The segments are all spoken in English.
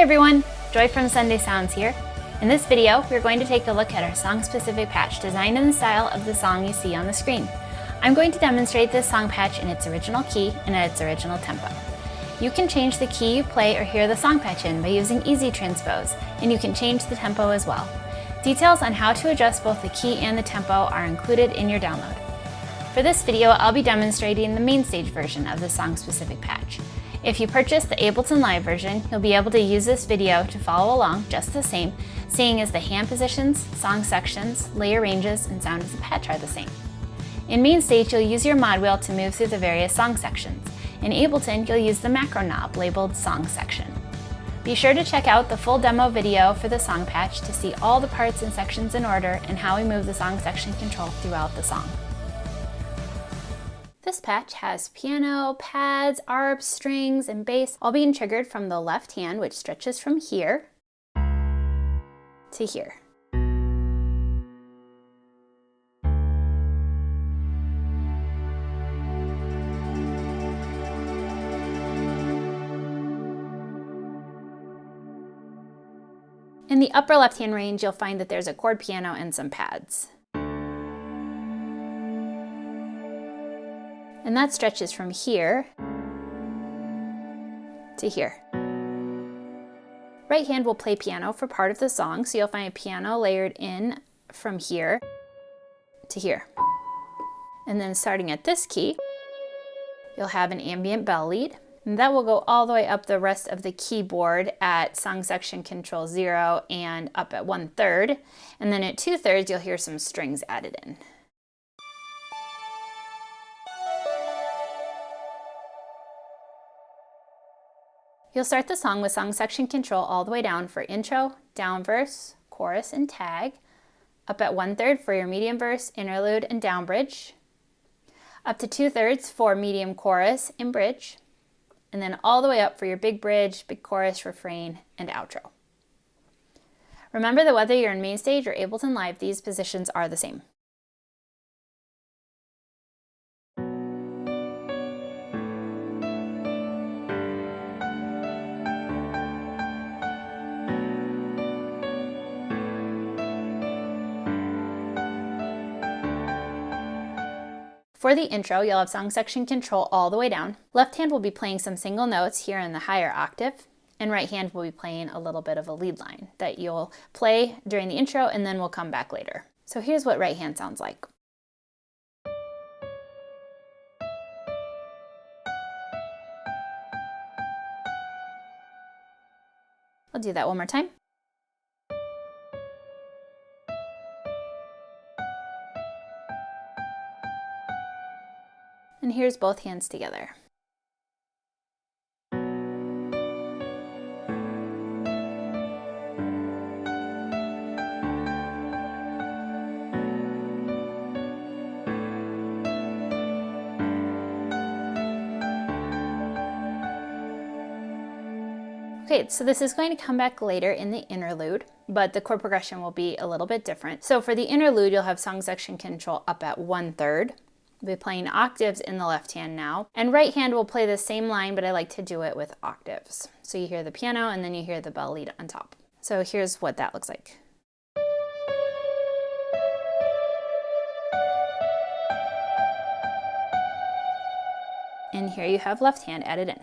everyone, Joy from Sunday Sounds here. In this video, we're going to take a look at our song-specific patch designed in the style of the song you see on the screen. I'm going to demonstrate this song patch in its original key and at its original tempo. You can change the key you play or hear the song patch in by using Easy Transpose, and you can change the tempo as well. Details on how to adjust both the key and the tempo are included in your download. For this video, I'll be demonstrating the MainStage version of the song-specific patch. If you purchase the Ableton Live version, you'll be able to use this video to follow along just the same, seeing as the hand positions, song sections, layer ranges, and sound of the patch are the same. In MainStage, you'll use your mod wheel to move through the various song sections. In Ableton, you'll use the macro knob labeled Song Section. Be sure to check out the full demo video for the song patch to see all the parts and sections in order and how we move the song section control throughout the song. This patch has piano, pads, arps, strings, and bass all being triggered from the left hand, which stretches from here to here. In the upper left-hand range, you'll find that there's a chord piano and some pads. And that stretches from here to here. Right hand will play piano for part of the song, so you'll find a piano layered in from here to here. And then starting at this key, you'll have an ambient bell lead. And that will go all the way up the rest of the keyboard at song section control 0 and up at 1/3. And then at 2/3, you'll hear some strings added in. You'll start the song with song section control all the way down for intro, down verse, chorus, and tag. Up at 1/3 for your medium verse, interlude, and down bridge. Up to 2/3 for medium chorus and bridge. And then all the way up for your big bridge, big chorus, refrain, and outro. Remember that whether you're in MainStage or Ableton Live, these positions are the same. For the intro, you'll have song section control all the way down. Left hand will be playing some single notes here in the higher octave, and right hand will be playing a little bit of a lead line that you'll play during the intro and then we'll come back later. So here's what right hand sounds like. I'll do that one more time. And here's both hands together. Okay, so this is going to come back later in the interlude, but the chord progression will be a little bit different. So for the interlude, you'll have song section control up at 1/3. We'll be playing octaves in the left hand now. And right hand will play the same line, but I like to do it with octaves. So you hear the piano and then you hear the bell lead on top. So here's what that looks like. And here you have left hand added in.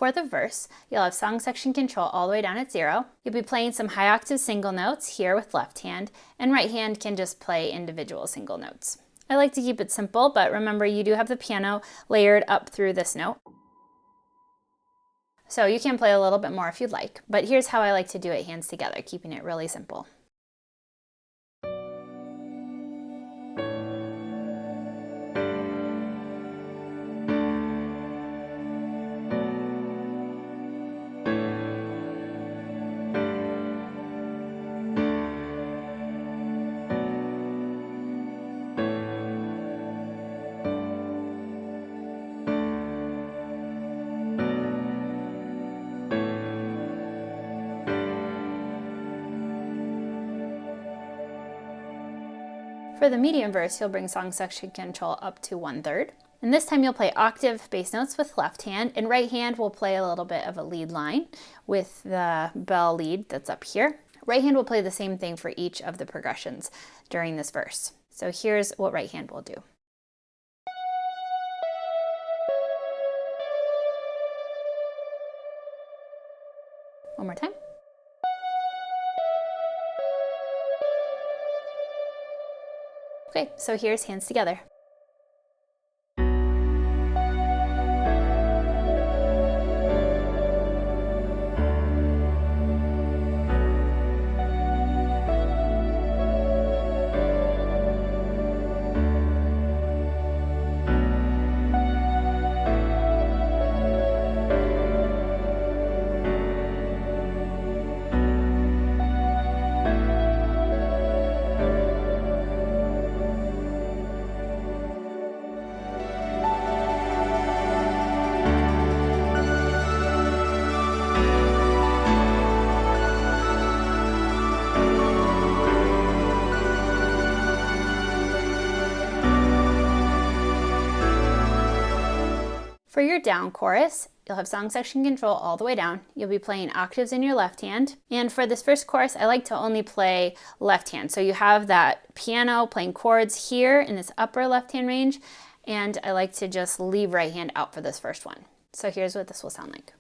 for the verse, you'll have song section control all the way down at 0. You'll be playing some high octave single notes here with left hand, and right hand can just play individual single notes. I like to keep it simple, but remember you do have the piano layered up through this note. So you can play a little bit more if you'd like, but here's how I like to do it hands together, keeping it really simple. For the medium verse, you'll bring song section control up to 1/3. And this time you'll play octave bass notes with left hand, and right hand will play a little bit of a lead line with the bell lead that's up here. Right hand will play the same thing for each of the progressions during this verse. So here's what right hand will do. One more time. Okay, so here's hands together. For your down chorus, you'll have song section control all the way down. You'll be playing octaves in your left hand. And for this first chorus, I like to only play left hand. So you have that piano playing chords here in this upper left hand range, and I like to just leave right hand out for this first one. So here's what this will sound like.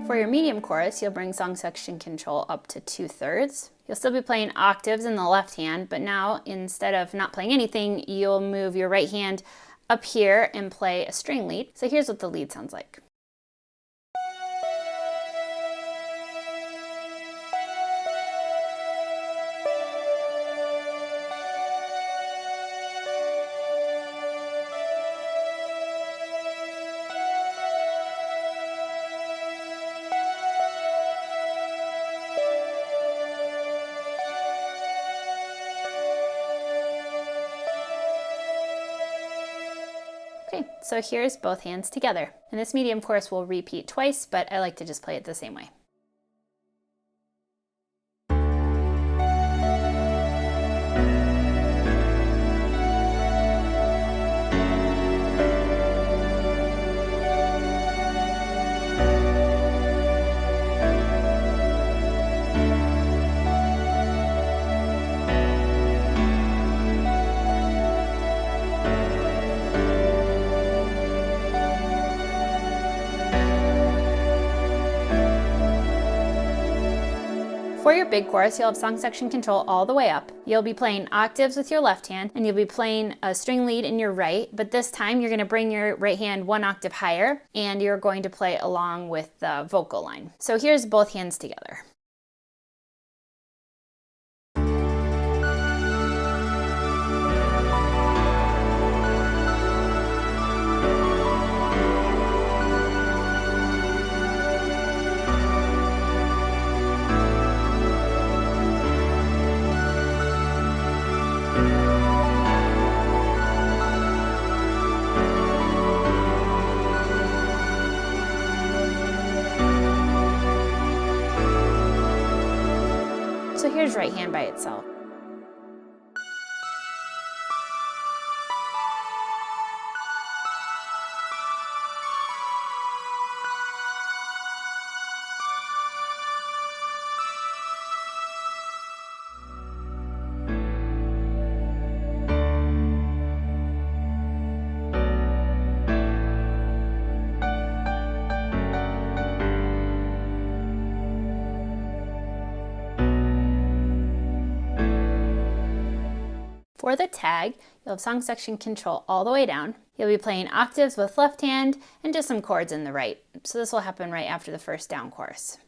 For your medium chorus, you'll bring song section control up to 2/3. You'll still be playing octaves in the left hand, but now instead of not playing anything, you'll move your right hand up here and play a string lead. So here's what the lead sounds like. Okay, so here's both hands together. And this medium chorus will repeat twice, but I like to just play it the same way. For your big chorus, you'll have song section control all the way up. You'll be playing octaves with your left hand, and you'll be playing a string lead in your right, but this time you're going to bring your right hand 1 octave higher, and you're going to play along with the vocal line. So here's both hands together. So here's right hand by itself. For the tag, you'll have song section control all the way down. You'll be playing octaves with left hand and just some chords in the right. So this will happen right after the first down chorus.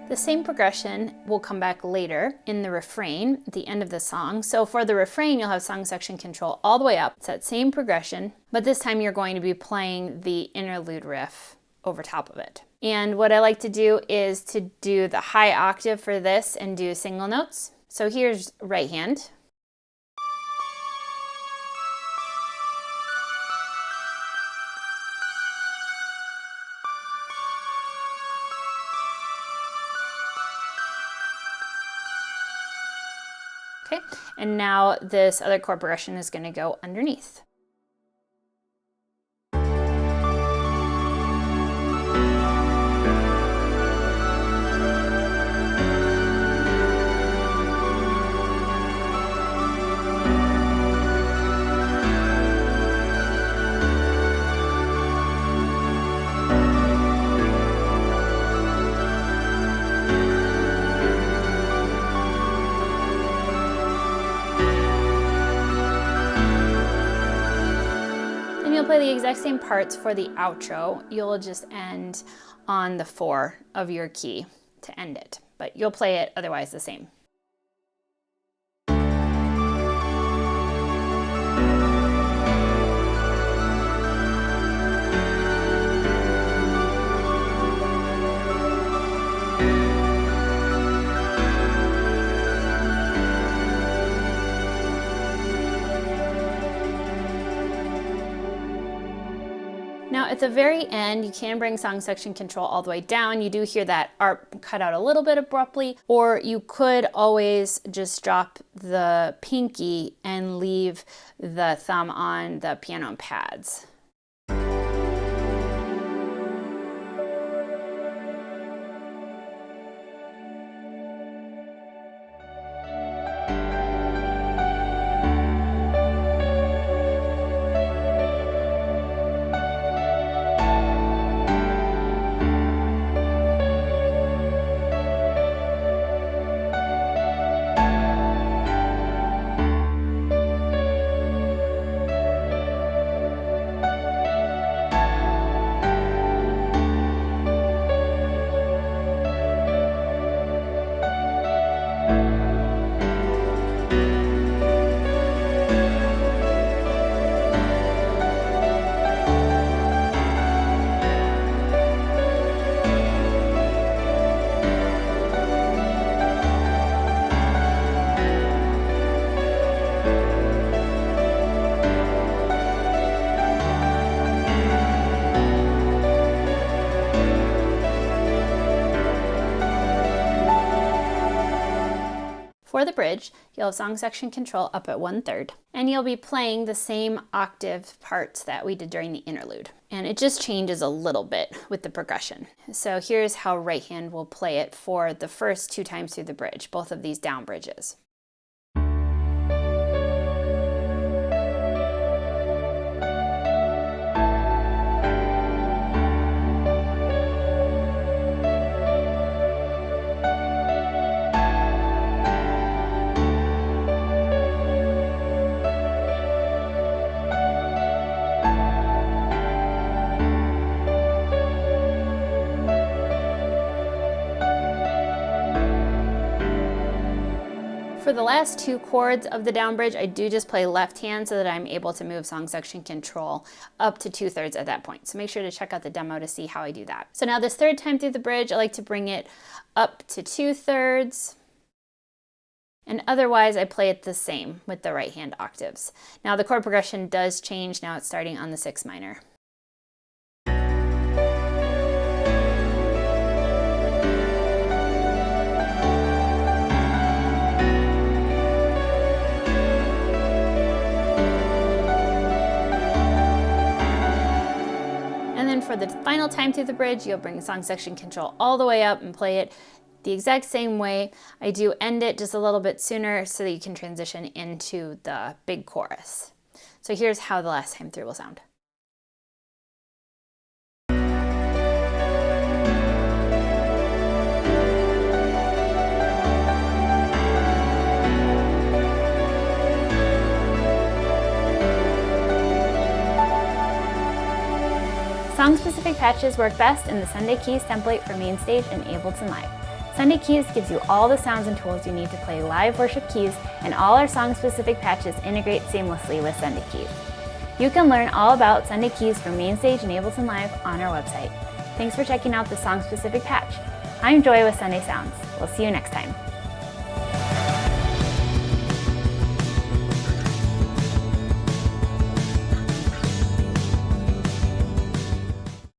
The same progression will come back later in the refrain at the end of the song. So for the refrain, you'll have song section control all the way up. It's that same progression, but this time you're going to be playing the interlude riff over top of it. And what I like to do is to do the high octave for this and do single notes. So here's right hand. Okay, and now this other chord progression is going to go underneath. You'll play the exact same parts for the outro. You'll just end on the 4 of your key to end it, but you'll play it otherwise the same. Now at the very end, you can bring song section control all the way down. You do hear that ARP cut out a little bit abruptly, or you could always just drop the pinky and leave the thumb on the piano pads. For the bridge, you'll have song section control up at 1/3, and you'll be playing the same octave parts that we did during the interlude. And it just changes a little bit with the progression. So here's how right hand will play it for the first 2 times through the bridge, both of these down bridges. For the last 2 chords of the down bridge, I do just play left hand so that I'm able to move song section control up to 2/3 at that point. So make sure to check out the demo to see how I do that. So now this 3rd time through the bridge, I like to bring it up to 2/3. And otherwise I play it the same with the right hand octaves. Now the chord progression does change, now it's starting on the 6 minor. And then for the final time through the bridge, you'll bring song section control all the way up and play it the exact same way. I do end it just a little bit sooner so that you can transition into the big chorus. So here's how the last time through will sound. Song-specific patches work best in the Sunday Keys template for MainStage and Ableton Live. Sunday Keys gives you all the sounds and tools you need to play live worship keys, and all our song-specific patches integrate seamlessly with Sunday Keys. You can learn all about Sunday Keys from MainStage and Ableton Live on our website. Thanks for checking out the song-specific patch. I'm Joy with Sunday Sounds. We'll see you next time.